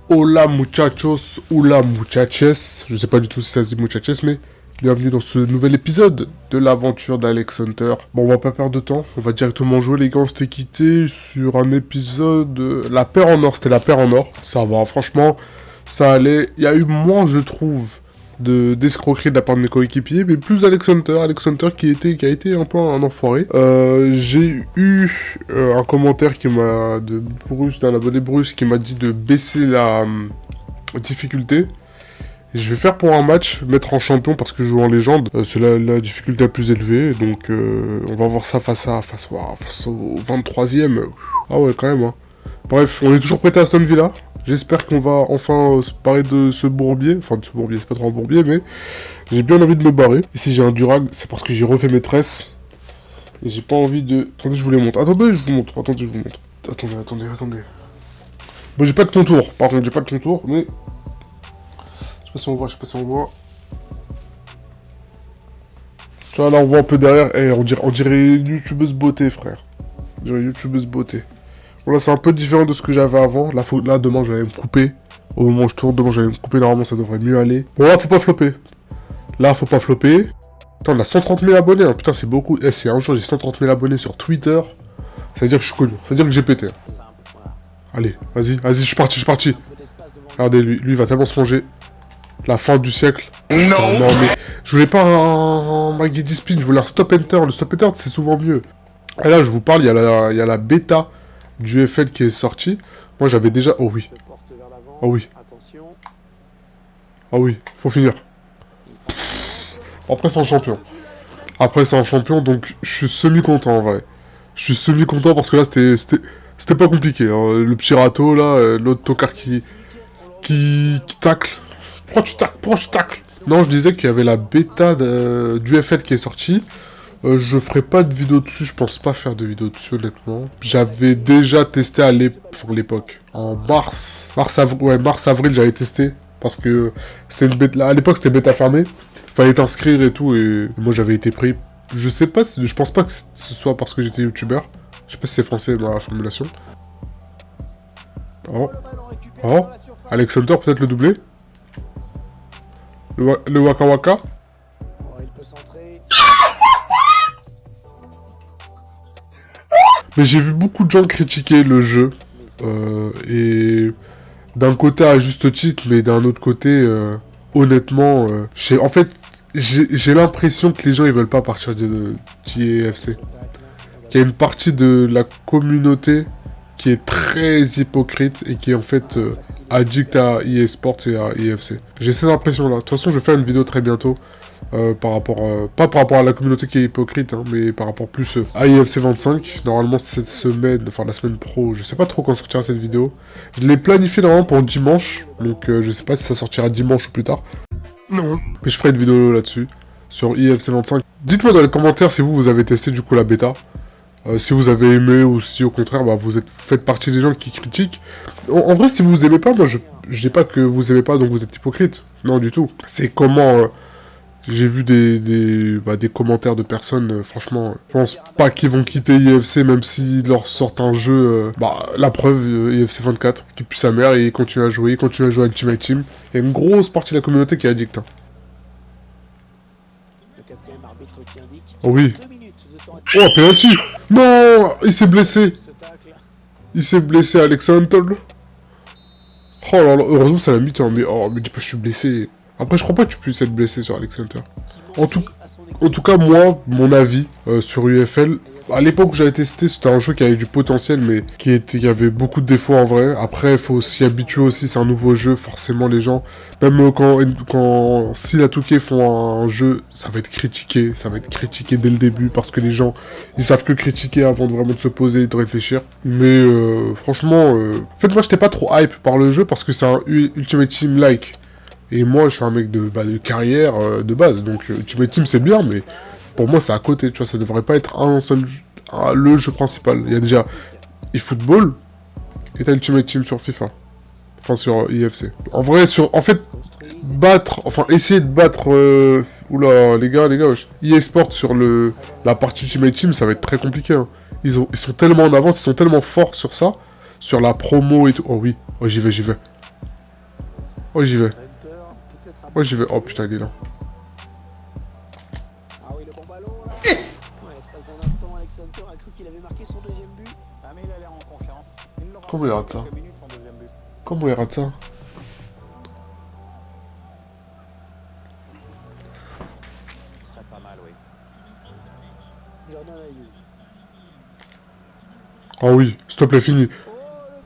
Hola muchachos, hola muchaches, je sais pas du tout si ça se dit muchaches, mais bienvenue dans ce nouvel épisode de l'aventure d'Alex Hunter. Bon, on va pas perdre de temps, on va directement jouer les gars, on s'était quitté sur un épisode, la paire en or, c'était la paire en or, ça va, franchement, ça allait, il y a eu moins, je trouve, d'escroquerie de la part de mes coéquipiers, mais plus Alex Hunter qui a été un peu un enfoiré. J'ai eu un commentaire de Bruce, d'un abonné Bruce, qui m'a dit de baisser la difficulté. Et je vais faire pour un match, mettre en champion parce que je joue en légende, c'est la difficulté la plus élevée, donc on va voir ça face au 23ème. Ah ouais, quand même, hein. Bref, on est toujours prêt à Aston Villa. J'espère qu'on va enfin se parler de ce bourbier. Enfin, de ce bourbier, c'est pas trop un bourbier, mais j'ai bien envie de me barrer. Et si j'ai un durag, c'est parce que j'ai refait mes tresses. Et j'ai pas envie de... Attendez, je vous les montre. Attendez, je vous montre. Attendez. Bon, j'ai pas de contour. Par contre, j'ai pas de contour, mais... Je sais pas si on voit. Tu vois, là, on voit un peu derrière. Eh, on dirait youtubeuse beauté, frère. On dirait youtubeuse beauté. Bon, là, c'est un peu différent de ce que j'avais avant. Là, demain, j'allais me couper. Au moment où je tourne, demain, j'allais me couper. Normalement, ça devrait mieux aller. Bon, là, faut pas flopper. Putain, on a 130 000 abonnés. Hein. Putain, c'est beaucoup. Eh, c'est un jour, j'ai 130 000 abonnés sur Twitter. Ça veut dire que je suis connu. Ça veut dire que j'ai pété. Allez, vas-y, je suis parti. Regardez, lui, il va tellement se manger. La fin du siècle. Non, mais je voulais pas un Maggie Spin, je voulais un Stop Enter. Le Stop Enter, c'est souvent mieux. Et là, je vous parle, il y a la bêta du FL qui est sortie. Moi, j'avais déjà... Oh oui, faut finir. Après, c'est un champion, donc je suis semi-content, en vrai. Je suis semi-content parce que là, c'était pas compliqué. Hein. Le petit râteau, là, l'autre tocard qui tacle. Pourquoi tu tacles? Non, je disais qu'il y avait la bêta du FL qui est sortie. Je ferai pas de vidéo dessus, je pense pas faire de vidéo dessus honnêtement. J'avais déjà testé à l'époque. En mars-avril j'avais testé. Parce que c'était une bêta. À l'époque c'était bêta fermée. Fallait t'inscrire et tout et moi j'avais été pris. Je pense pas que ce soit parce que j'étais youtubeur. Je sais pas si c'est français ma formulation. Oh. Alex Hunter peut-être le doublé. Le Waka Waka. Mais j'ai vu beaucoup de gens critiquer le jeu. Et d'un côté à juste titre, mais d'un autre côté, honnêtement, en fait, j'ai l'impression que les gens ils veulent pas partir d'IFC. Qu'il y a une partie de la communauté qui est très hypocrite et qui est en fait addict à EA Sports et à IFC. J'ai cette impression là. De toute façon, je vais faire une vidéo très bientôt. Pas par rapport à la communauté qui est hypocrite, hein, mais par rapport plus à IFC 25. Normalement, cette semaine, enfin la semaine pro, je sais pas trop quand sortira cette vidéo. Je l'ai planifié normalement pour dimanche, donc je sais pas si ça sortira dimanche ou plus tard. Non. Mais je ferai une vidéo là-dessus, sur IFC 25. Dites-moi dans les commentaires si vous avez testé du coup la bêta. Si vous avez aimé ou si au contraire bah, faites partie des gens qui critiquent. En vrai, si vous aimez pas, moi je dis pas que vous aimez pas donc vous êtes hypocrite. Non, du tout. C'est comment... J'ai vu des commentaires de personnes, franchement, je pense pas qu'ils vont quitter IFC même s'ils leur sortent un jeu, la preuve, IFC 24, qui pue sa mère et ils continuent à jouer à Ultimate Team. Il y a une grosse partie de la communauté qui est addict. Hein. Oh oui. Oh, penalty. Non, il s'est blessé. Alex Hunter. Oh là là, heureusement ça l'a mis temps, mais dis pas je suis blessé. Après, je crois pas que tu puisses être blessé sur Alex Hunter. En tout cas, moi, mon avis sur UFL, à l'époque où j'avais testé, c'était un jeu qui avait du potentiel, mais qui avait beaucoup de défauts en vrai. Après, il faut s'y habituer aussi, c'est un nouveau jeu, forcément les gens, même si la 2K font un jeu, ça va être critiqué dès le début, parce que les gens, ils savent que critiquer avant de vraiment de se poser et de réfléchir. Mais franchement, en fait, moi, j'étais pas trop hype par le jeu, parce que c'est un Ultimate Team-like. Et moi, je suis un mec de carrière de base, donc Ultimate Team c'est bien, mais pour moi c'est à côté, tu vois, ça devrait pas être le jeu principal. Il y a déjà eFootball et t'as Ultimate Team sur FIFA, enfin sur IFC. En vrai, essayer de battre, oula, les gars, wesh. EA Sports sur la partie Ultimate Team, ça va être très compliqué. Hein. Ils sont tellement en avance, ils sont tellement forts sur ça, sur la promo et tout. Oh oui, oh j'y vais. Oh, j'y vais. Oh, j'y vais. Oh, putain, il est là. Ah oui, le bon ballon là. Ouais, l'espace d'un instant, Alex Hunter a cru qu'il avait marqué son deuxième but. Ah mais il a l'air en confiance. Comment il rate ça? Comment il rate ça? Ce serait pas mal, oui. Jordan Ayew. Oh oui, s'il te plaît, fini.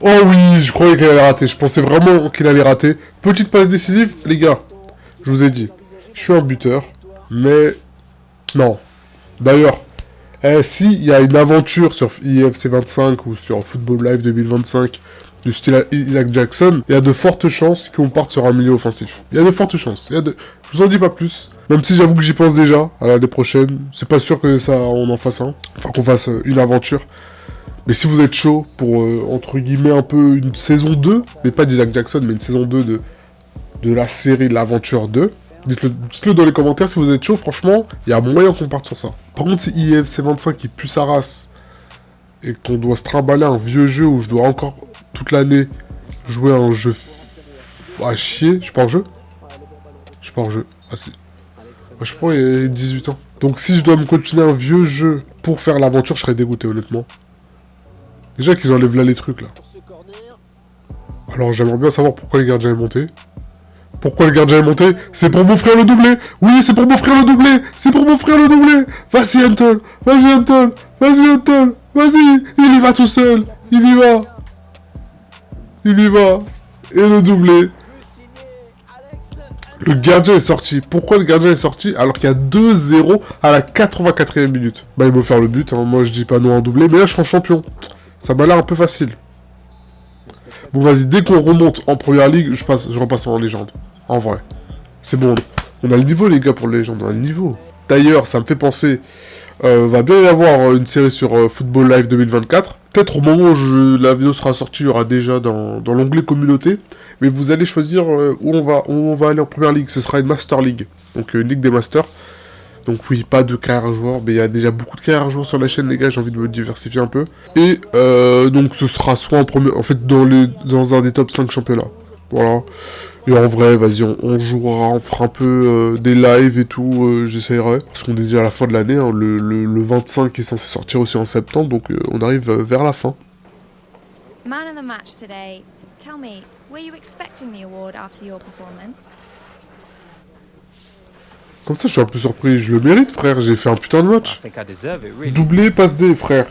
Oh oui, je croyais qu'il allait rater. Je pensais vraiment qu'il allait rater. Petite passe décisive, les gars. Je vous ai dit, je suis un buteur, mais non. D'ailleurs, si il y a une aventure sur IFC 25 ou sur Football Live 2025 du style Isaac Jackson, il y a de fortes chances qu'on parte sur un milieu offensif. Il y a de fortes chances. Je vous en dis pas plus. Même si j'avoue que j'y pense déjà à l'année prochaine. C'est pas sûr que ça on en fasse un. Enfin qu'on fasse une aventure. Mais si vous êtes chaud pour, entre guillemets, un peu une saison 2, mais pas d'Isaac Jackson, mais une saison 2 de la série L'Aventure 2, dites-le dans les commentaires si vous êtes chaud, franchement, il y a moyen qu'on parte sur ça. Par contre, si IFC 25 qui pue sa race, et qu'on doit se trimballer un vieux jeu où je dois encore, toute l'année, jouer à un jeu à chier, je suis pas en jeu? Je suis pas en jeu. Ah si. Moi, je prends les 18 ans. Donc si je dois me continuer un vieux jeu pour faire l'aventure, je serais dégoûté, honnêtement. Déjà qu'ils enlèvent là les trucs là. Alors j'aimerais bien savoir pourquoi le gardien est monté. Pourquoi le gardien est monté? C'est pour m'offrir le doublé. Oui, c'est pour m'offrir le doublé. C'est pour m'offrir le doublé. Vas-y Anton. Vas-y Anton. Vas-y Anton. Vas-y. Il y va tout seul. Il y va. Il y va. Et le doublé. Le gardien est sorti. Pourquoi le gardien est sorti alors qu'il y a 2-0 à la 84e minute? Bah il veut faire le but. Hein. Moi je dis pas non à un doublé. Mais là je suis en champion. Ça m'a l'air un peu facile. Bon, vas-y, dès qu'on remonte en première ligue, je repasse en légende. En vrai. C'est bon. On a le niveau, les gars, pour le légende. On a le niveau. D'ailleurs, ça me fait penser... va bien y avoir une série sur Football Live 2024. Peut-être au moment où la vidéo sera sortie, il y aura déjà dans l'onglet communauté. Mais vous allez choisir où on va aller en première ligue. Ce sera une Master League. Donc, une ligue des Masters. Donc oui, pas de carrière joueur, mais il y a déjà beaucoup de carrière joueurs sur la chaîne, les gars, j'ai envie de me diversifier un peu. Et donc ce sera soit en premier, en fait dans un des top 5 championnats. Voilà. Et en vrai, vas-y, on jouera, on fera un peu des lives et tout, j'essayerai. Parce qu'on est déjà à la fin de l'année, hein, le 25 est censé sortir aussi en septembre, donc on arrive vers la fin. Man of the match today. Tell me, were you expecting the award after your performance? Comme ça, je suis un peu surpris. Je le mérite, frère. J'ai fait un putain de match. Doublé, passe D, frère.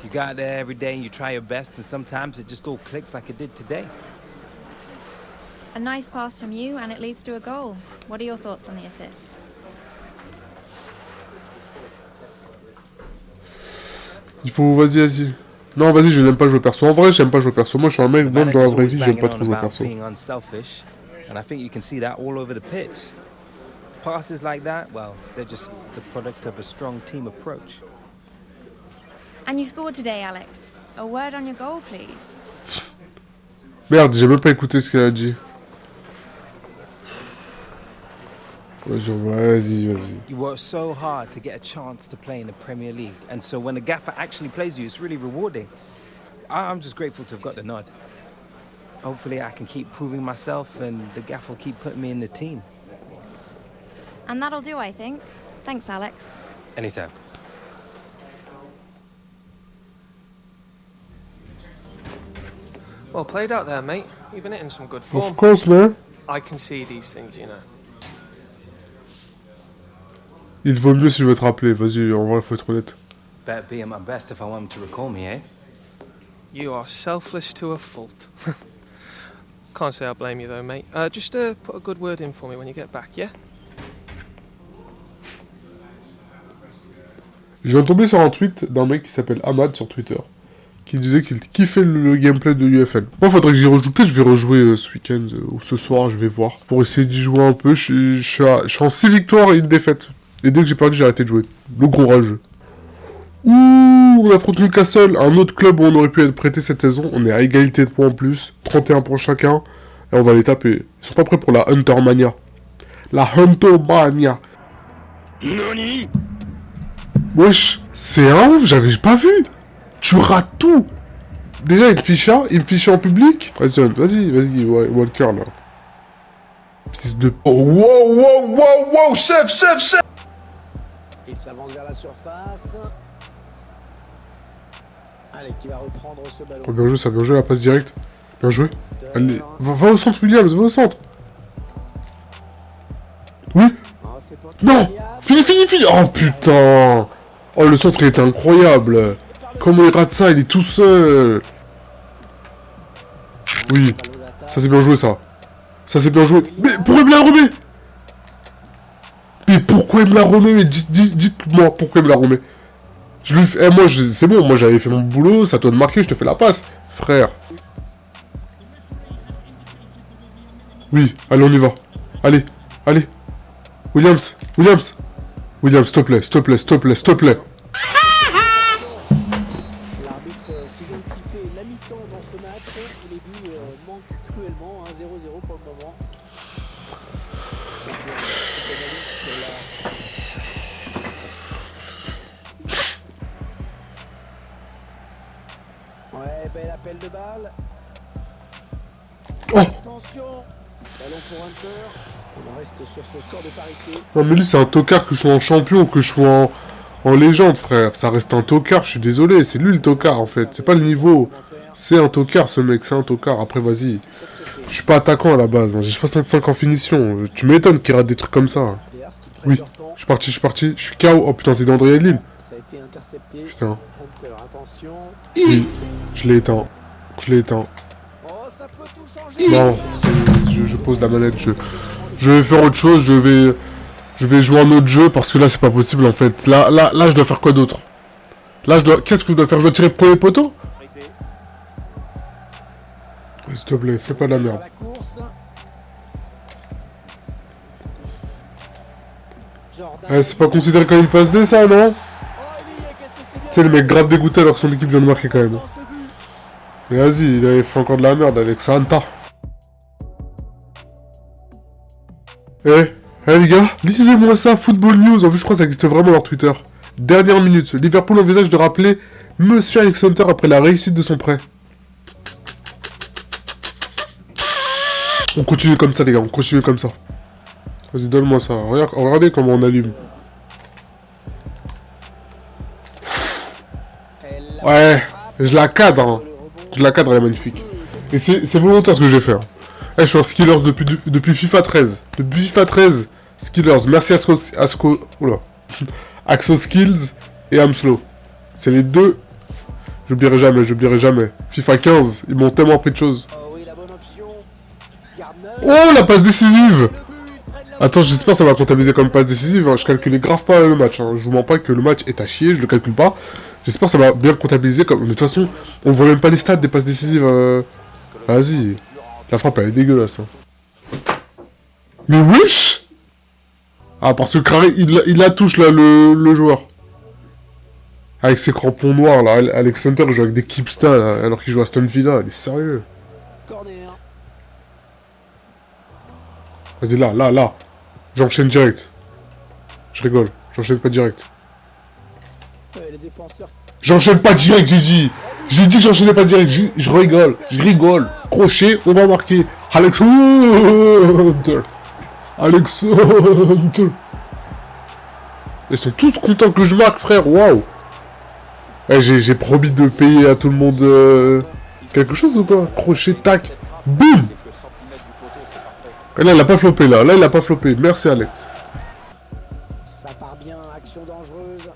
A nice pass from you and it leads to a goal. What are your thoughts on the assist? Il faut... Vas-y, vas-y. Non, vas-y, je n'aime pas jouer perso. En vrai, j'aime pas jouer perso. Moi, je suis un mec, même dans la vraie vie, j'aime pas trop jouer perso. Passes like that, well, they're just the product of a strong team approach. And you scored today, Alex. A word on your goal, please. Merde, j'ai même pas écouté ce qu'elle a dit. Vas-y. You work so hard to get a chance to play in the Premier League, and so when the gaffer actually plays you, it's really rewarding. I'm just grateful to have got the nod. Hopefully I can keep proving myself and the gaffer will keep putting me in the team. And that'll do, I think. Thanks, Alex. Anytime. Well played out there, mate. You've been hitting some good form. Of course, man. I can see these things, you know. Il vaut mieux si je veux te rappeler. Vas-y, en vrai, faut être honnête. Better be at my best if I want him to recall me, eh? You are selfless to a fault. Can't say I blame you though, mate. Just put a good word in for me when you get back, yeah? Je viens de tomber sur un tweet d'un mec qui s'appelle Ahmad sur Twitter, qui disait qu'il kiffait le gameplay de UFL. Moi, faudrait que j'y rejoue. Peut-être que je vais rejouer ce week-end ou ce soir, je vais voir. Pour essayer d'y jouer un peu. Je suis en 6 victoires et une défaite. Et dès que j'ai perdu, j'ai arrêté de jouer. Le gros rageux. Ouh, on affronte Newcastle, un autre club où on aurait pu être prêté cette saison. On est à égalité de points en plus. 31 points chacun. Et on va les taper. Ils sont pas prêts pour la Huntermania. La Huntermania. Nani? Wesh, c'est un ouf, j'avais pas vu. Tu rates tout. Déjà, il me fichait en public. Vas-y, Walker, là. Fils de... Oh, wow, wow, wow, wow, chef, chef, chef. Il s'avance vers la surface. Allez, qui va reprendre ce ballon. Oh, bien joué, ça, bien joué, la passe directe. Bien joué. Allez, va au centre, Williams, va au centre. Oui. Oh, c'est pas Non. Kylian. Fini. Oh, putain. Oh, le centre, il était incroyable. Comment il rate ça? Il est tout seul. Oui. Ballon d'attaque. Ça, c'est bien joué, ça. Ça, c'est bien joué. Mais pourquoi il me la remet? Mais pourquoi il me la remet? Mais dites-moi pourquoi il me la remet. Je lui fais... moi, c'est bon, moi, j'avais fait mon boulot. C'est à toi de marquer, je te fais la passe. Frère. Oui, allez, on y va. Allez. Williams, s'il te plaît. L'arbitre qui vient de siffler la mi-temps dans ce match. Les buts manquent cruellement. 0-0 pour le moment. Ouais, bel appel de balle. Oh. Attention. Ballon pour Hunter. On reste sur ce score de parité. Non, mais lui, c'est un tocard, que je sois en champion, que je sois en légende, frère. Ça reste un tocard, je suis désolé. C'est lui le tocard, en fait. C'est pas le niveau. C'est un tocard, ce mec. C'est un tocard. Après, vas-y. Je suis pas attaquant à la base. Hein. J'ai 65 en finition. Tu m'étonnes qu'il rate des trucs comme ça. Oui. Je suis parti. Je suis KO. Oh putain, c'est d'André Lille. Ça a été intercepté. Putain. Hunter, attention. Oui. Je l'ai éteint. Oh, ça peut tout changer. Non. Je pose la manette. Je vais faire autre chose. Je vais jouer un autre jeu parce que là, c'est pas possible, en fait. Là, je dois faire quoi d'autre? Qu'est-ce que je dois faire? Je dois tirer le premier poteau? S'il te plaît, fais pas de la merde. La course. Jordan. C'est pas considéré comme une passe D, ça, non? Oh, Elie, qu'est-ce que c'est bien. Tu sais, le mec grave dégoûté alors que son équipe vient de marquer quand même. Dans ce but. Mais vas-y, il avait fait encore de la merde avec Santa. Eh, les gars, lisez-moi ça, Football News. En plus, je crois que ça existe vraiment leur Twitter. Dernière minute, Liverpool envisage de rappeler Monsieur Alex Hunter après la réussite de son prêt. On continue comme ça, les gars, on continue comme ça. Vas-y, donne-moi ça. Regardez comment on allume. Ouais, je la cadre, hein. Je la cadre, elle est magnifique. Et c'est volontaire ce que je vais faire. Eh, je suis en Skillers depuis FIFA 13. Depuis FIFA 13, Skillers. Merci Axo Skills et Amslow. C'est les deux. J'oublierai jamais. FIFA 15, ils m'ont tellement appris de choses. Oh oui, la bonne option. Gardner. Oh, la passe décisive! Attends, j'espère que ça va comptabiliser comme passe décisive. Hein. Je calculais grave pas le match. Hein. Je vous mens pas que le match est à chier, je le calcule pas. J'espère que ça va bien comptabiliser comme... Mais de toute façon, on voit même pas les stats des passes décisives. Vas-y. La frappe, elle est dégueulasse. Hein. Mais wesh! Ah, parce que Carré, il la touche, là, le joueur. Avec ses crampons noirs, là. Alex Hunter, il joue avec des Kipsta, là, alors qu'il joue à Aston Villa. Il est sérieux. Corner. Vas-y, là. J'enchaîne direct. Je rigole. J'enchaîne pas direct. Les défenseurs. J'enchaîne pas direct, j'ai dit. J'ai dit que j'enchaînais pas direct. Je rigole. Crochet, on va marquer. Alex Hunter. Ils sont tous contents que je marque, frère. Waouh. Eh, j'ai promis de payer à tout le monde quelque chose ou quoi? Crochet, tac. Boum. Et là, il a pas floppé, là. Là, il a pas floppé. Merci, Alex. Ça part bien, action dangereuse.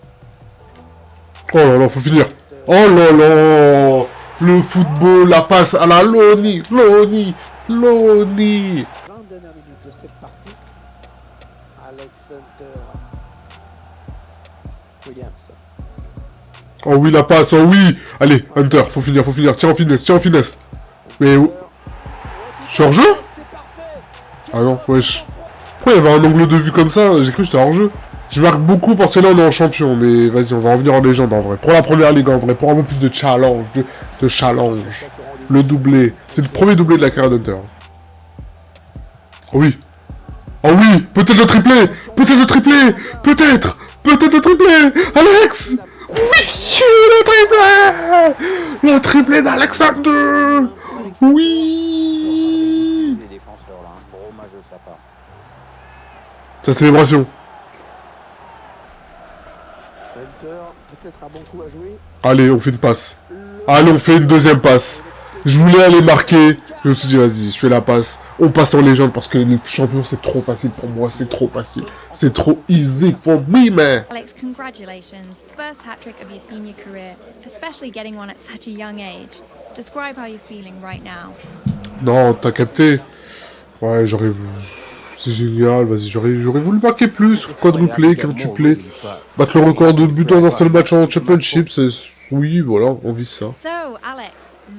Oh là là, faut finir. Oh là là. Le football, la passe à la Loni. 20 dernières minutes de cette partie. Alex Hunter. Williams. Oh oui, la passe, oh oui. Allez, Hunter, faut finir. Tiens en finesse. Mais où? Je suis hors jeu? C'est parfait. Ah non, wesh. Pourquoi il y avait un angle de vue comme ça? J'ai cru que j'étais hors jeu. Je marque beaucoup parce que là on est en champion, mais vas-y, on va revenir en légende en vrai. Pour la première ligue en vrai, pour un peu plus de challenge, de challenge. Le doublé. C'est le premier doublé de la carrière d'Hunter. Oh oui. Oh oui, peut-être le triplé. Peut-être le triplé. Alex. Oui, le triplé d'Alexander. Oui. hommage de sa part. Sa célébration. Hunter, peut-être un bon coup à jouer. Allez, on fait une passe. Allez, on fait une deuxième passe. Je voulais aller marquer. Je me suis dit, vas-y, je fais la passe. On passe en légende parce que les champions, c'est trop facile pour moi. C'est trop facile. C'est trop easy for me, man. Alex, congratulations. First hat-trick of your senior career, especially getting one at such a young age. Describe how you're feeling right now. Non, t'as capté. Ouais, j'aurais voulu... C'est génial, vas-y, j'aurais voulu marquer plus, quadruplé, quintuplé. Battre le record de buts dans un seul match en championship, c'est... Oui, voilà, on vise ça. So, Alex,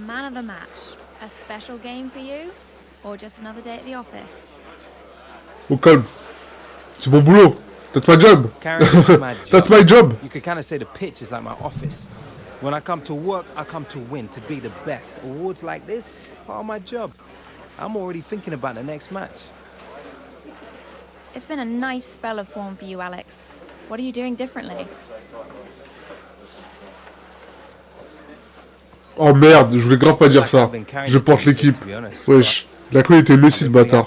man of the match. A special game for you? Or just another day at the office? Au calme. C'est mon boulot. That's my job. Karen, this is my job. That's my job. You could kind of say the pitch is like my office. When I come to work, I come to win, to be the best. Awards like this, part of my job. I'm already thinking about the next match. It's been a nice spell of form for you, Alex. What are you doing differently? Oh merde, je voulais grave pas dire ça. Je porte l'équipe. Wesh, il a cru qu'il était Messi, le bâtard.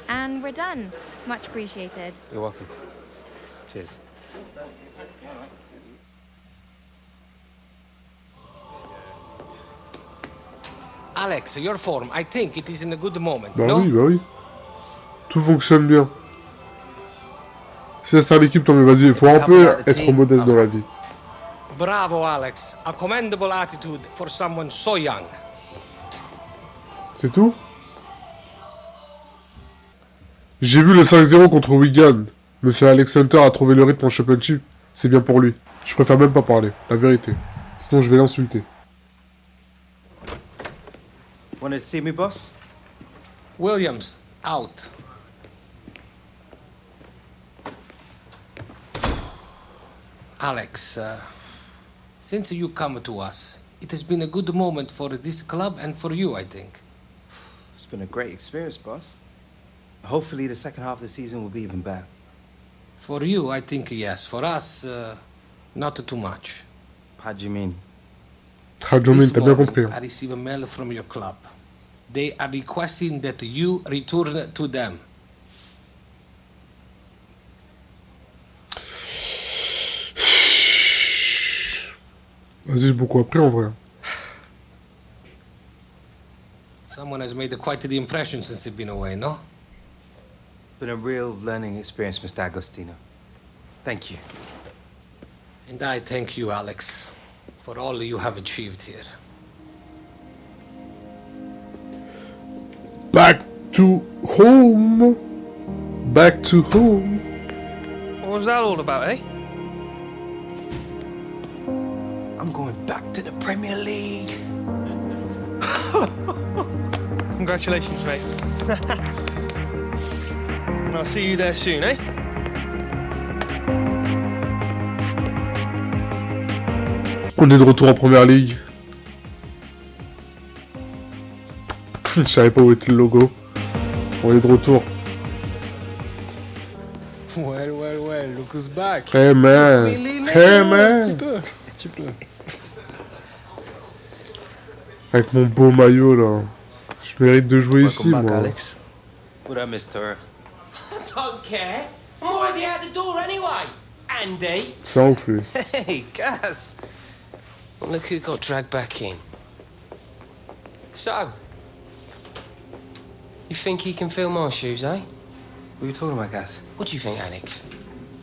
And we're done. Much appreciated. You're welcome. Cheers. Alex, your form, I think it is in a good moment, Bah no? oui, bah oui. Tout fonctionne bien. Si ça sert l'équipe, tant mais vas-y, il faut un peu être modeste dans la vie. Bravo, Alex. A commendable attitude for someone so young. C'est tout? J'ai vu le 5-0 contre Wigan. Monsieur Alex Hunter a trouvé le rythme en championship. C'est bien pour lui. Je préfère même pas parler, la vérité. Sinon je vais l'insulter. Wanted to see me, boss? Williams, out. Alex, since you come to us, it has been a good moment for this club and for you, I think. It's been a great experience, boss. Hopefully the second half of the season will be even better. For you, I think yes. For us, not too much. How do you mean? Rajomin, t'as bien morning, compris. Hein. I receive a mail from your club. They are requesting that you return to them. Vas-y, j'ai beaucoup appris en vrai. Someone has made quite the impression since you've been away, no? Been a real learning experience, Mr. Agostino. Thank you. And I thank you, Alex, for all you have achieved here. Back to home. Back to home. What was that all about, eh? I'm going back to the Premier League. Congratulations, mate. And I'll see you there soon, eh? On est de retour en première ligue. Je savais pas où était le logo. On est de retour. Well, look who's back. Hey man. Hey man. Tu peux. Avec mon beau maillot là. Je mérite de jouer ici moi. Alex. What up, Mr. Don't care. I'm already out the door anyway. Andy. C'est un ouf lui. Hey, Gus. Look who got dragged back in. So, you think he can fill my shoes, eh? What are you talking about, Gus? What do you think, Alex?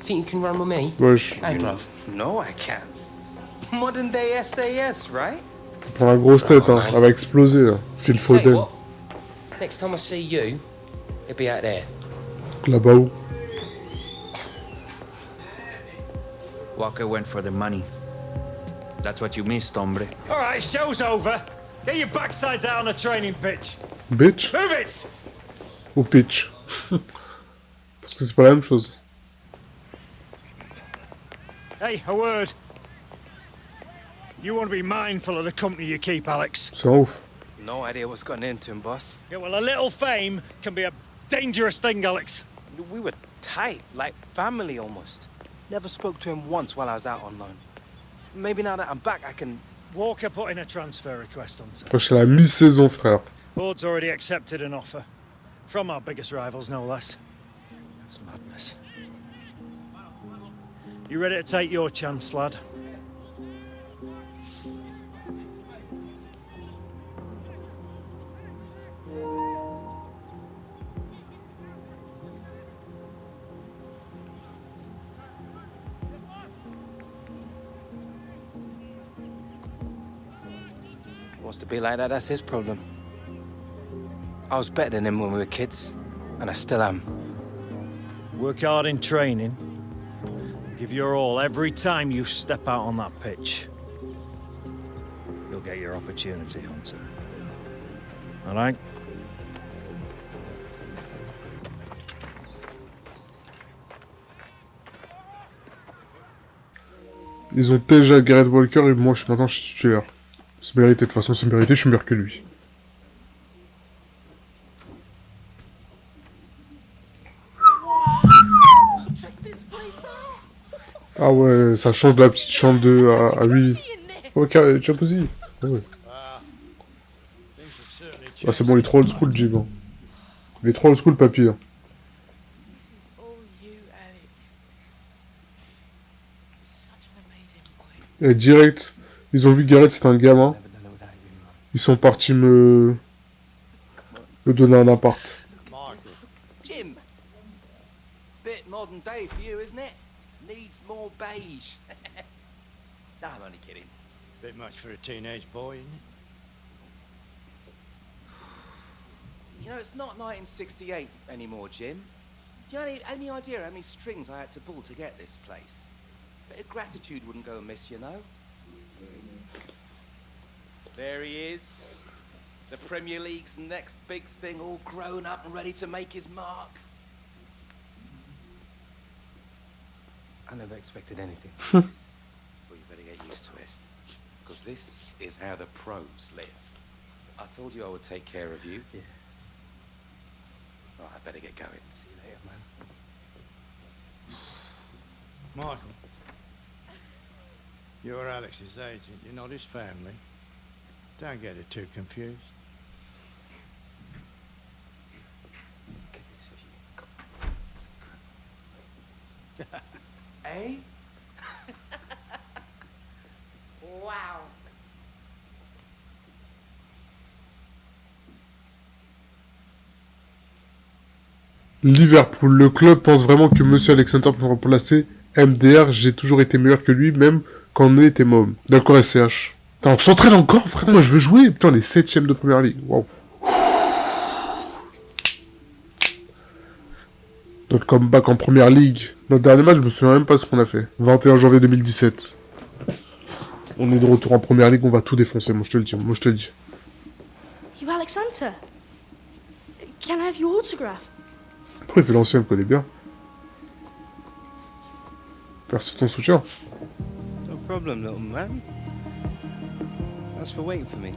Think you can run with me? Wesh. Hey, bruv. No, I can't. Modern day SAS, right? Il prend la grosse tête hein. Elle va exploser là. Phil Tell you Foden. what. Next time I see you, it'll be out there. Là-bas où? Walker went for the money. That's what you missed, hombre. All right, show's over. Get your backsides out on the training pitch. Bitch Move it! ou pitch? Parce que c'est pas la même chose. Hey, a word. You want to be mindful of the company you keep, Alex. C'est un ouf. No idea what's gotten into him, boss. Yeah, well, a little fame can be a dangerous thing, Alex. We were tight, like family almost. Never spoke to him once while I was out on loan. Maybe now that I'm back, I can Walker put in a transfer request, Hunter. Après, c'est la mi-saison, frère. Board's already accepted an offer. From our biggest rivals, no less. It's madness. You ready to take your chance, lad? Wants to be like that, that's his problem. I was better than him when we were kids, and I still am. Work hard in training. Give your all every time you step out on that pitch. You'll get your opportunity, Hunter. All right? Ils ont déjà Gareth Walker et moi, maintenant, je suis titulaire. C'est mérité, de toute façon, c'est mérité, je suis meilleur que lui. Ah ouais, ça change de la petite chambre 2 à 8. Ok, jacuzzi. Ah ouais. Ah c'est bon, il est trop old school, Jim. Hein. Il est trop old school, papy. Hein. Et direct, ils ont vu Gareth, c'était un gamin. Ils sont partis me donner un appart. Jim, bit modern day for you, isn't it? Needs more beige. No, I'm only kidding. Bit much for a teenage boy, isn't it? You know, it's not 1968 anymore, Jim. Do you have any idea how many strings I had to pull to get this place? Bit of gratitude wouldn't go amiss, you know. There he is. The Premier League's next big thing, all grown up and ready to make his mark. I never expected anything. Well, you better get used to it. Because this is how the pros live. I told you I would take care of you. Yeah. Right, I better get going. See you later, man. Michael. You're Alex's agent, you're not his family. Don't get it too confused. Eh? Wow. Liverpool, le club pense vraiment que Monsieur Alexander peut remplacer MDR. J'ai toujours été meilleur que lui, même quand on était môme. D'accord, SCH. Putain, on s'entraîne encore, frère. Moi, je veux jouer. Putain, on est 7ème de première ligue. Waouh. Notre comeback en première ligue. Notre dernier match, je me souviens même pas ce qu'on a fait. 21 janvier 2017. On est de retour en première ligue, on va tout défoncer, moi je te le dis. Moi je te le dis. You Alex Hunter? Can I have your autograph? Après, il fait l'ancien, il me connaît bien. Merci de ton soutien. No problem, little man. Thanks for waiting for me.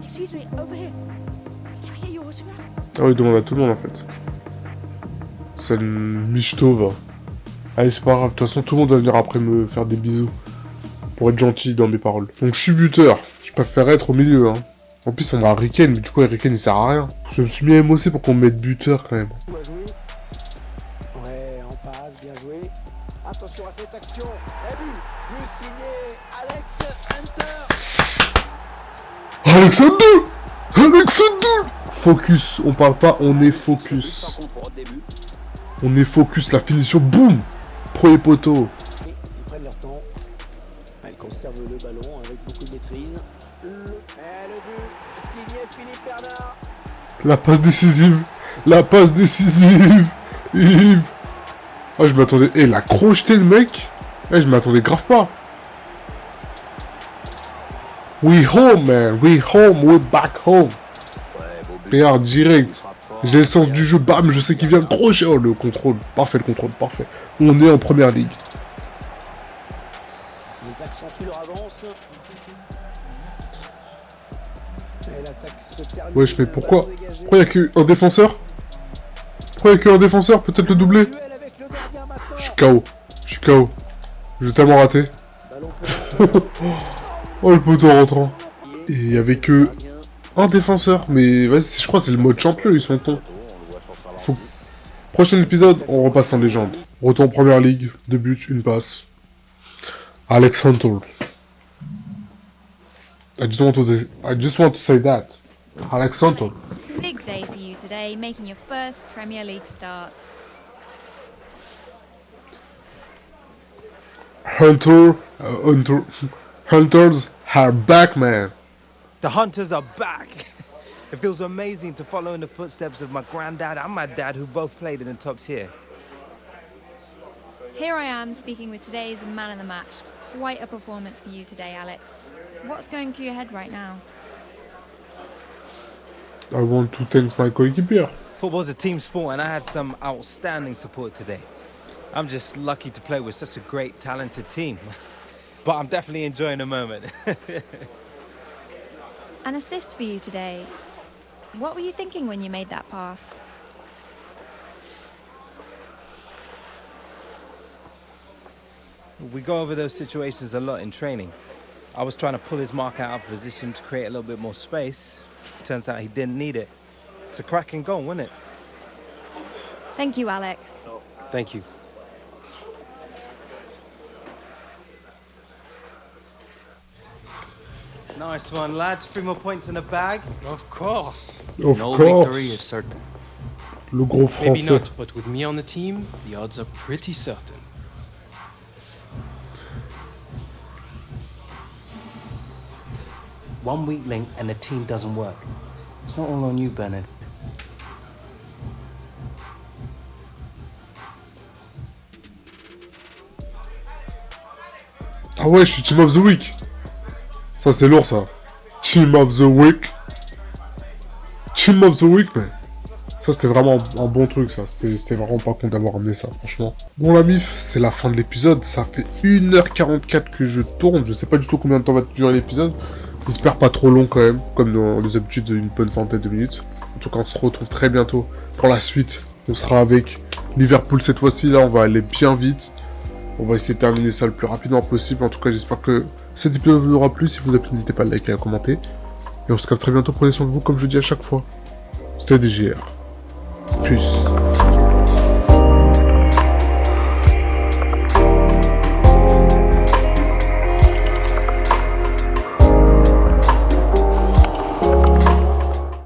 Excuse me, over here. Can I get your autograph? Ah oui, il demande à tout le monde en fait. C'est le michto, va. Allez, c'est pas grave, de toute façon, tout le monde va venir après me faire des bisous. Pour être gentil dans mes paroles. Donc je suis buteur. Je préfère être au milieu, hein. En plus, on a Harry Kane, mais du coup, Harry Kane, il sert à rien. Je me suis mis à MOC pour qu'on me mette buteur, quand même. Ouais, on passe, bien joué. Attention à cette action. Et but signé Alex Hunter. Alexander! Alexander! Focus, on parle pas, on est focus. On est focus, la finition, boum! Premier poteau. Ils prennent leur temps. Ils conservent le ballon avec beaucoup de maîtrise. Le but signé Philippe Bernard. La passe décisive. La passe décisive. Yves. Ah, je m'attendais... Eh, il a crocheté le mec. Eh, je m'attendais grave pas. We home, man. We home. We back home. Regarde, direct. J'ai le sens du jeu. Bam, je sais qu'il vient crocher. Oh, le contrôle. Parfait, le contrôle. Parfait. On est en première ligue. Ils accentuent leur avance. Wesh, mais pourquoi? Pourquoi il n'y a qu'un défenseur? Pourquoi il n'y a qu'un défenseur? Peut-être le doubler? Je suis KO. Je suis KO. Je vais tellement rater. Oh, le poteau rentrant. Et il y avait que un défenseur. Mais vas-y, je crois que c'est le mode champion, ils sont cons. Faut... Prochain épisode, on repasse en légende. Retour en première ligue, 2 buts, 1 passe. Alex Hunter. I just want to say that. Alex Hunter. Big day for you today, making your first Premier League start. Hunters are back, man. The Hunters are back. It feels amazing to follow in the footsteps of my granddad and my dad, who both played in the top tier. Here I am speaking with today's man of the match. Quite a performance for you today, Alex. What's going through your head right now? I want to thank my coéquipier. Football's a team sport, and I had some outstanding support today. I'm just lucky to play with such a great, talented team. But I'm definitely enjoying the moment. An assist for you today. What were you thinking when you made that pass? We go over those situations a lot in training. I was trying to pull his mark out of position to create a little bit more space. Turns out he didn't need it. It's a cracking goal, wasn't it? Thank you, Alex. Thank you. Nice one, lads. 3 more points in the bag. Of course. Of No course. victory is certain. Le gros Maybe français. not, but with me on the team, the odds are pretty certain. One weak link and the team doesn't work. It's not all on you, Bernard. Ah ouais, je suis Team of the Week. Ça, c'est lourd, ça. Team of the Week. Team of the Week, mais... Ça, c'était vraiment un bon truc, ça. C'était vraiment pas con d'avoir amené ça, franchement. Bon, la mif, c'est la fin de l'épisode. Ça fait 1h44 que je tourne. Je sais pas du tout combien de temps va durer l'épisode. J'espère pas trop long, quand même. Comme dans les habitudes, une bonne vingtaine de minutes. En tout cas, on se retrouve très bientôt pour la suite. On sera avec Liverpool cette fois-ci. Là, on va aller bien vite. On va essayer de terminer ça le plus rapidement possible. En tout cas, j'espère que cet épisode vous aura plu. Si vous avez plu, n'hésitez pas à liker et à commenter. Et on se capte très bientôt. Prenez soin de vous, comme je dis à chaque fois. C'était DGR. Peace.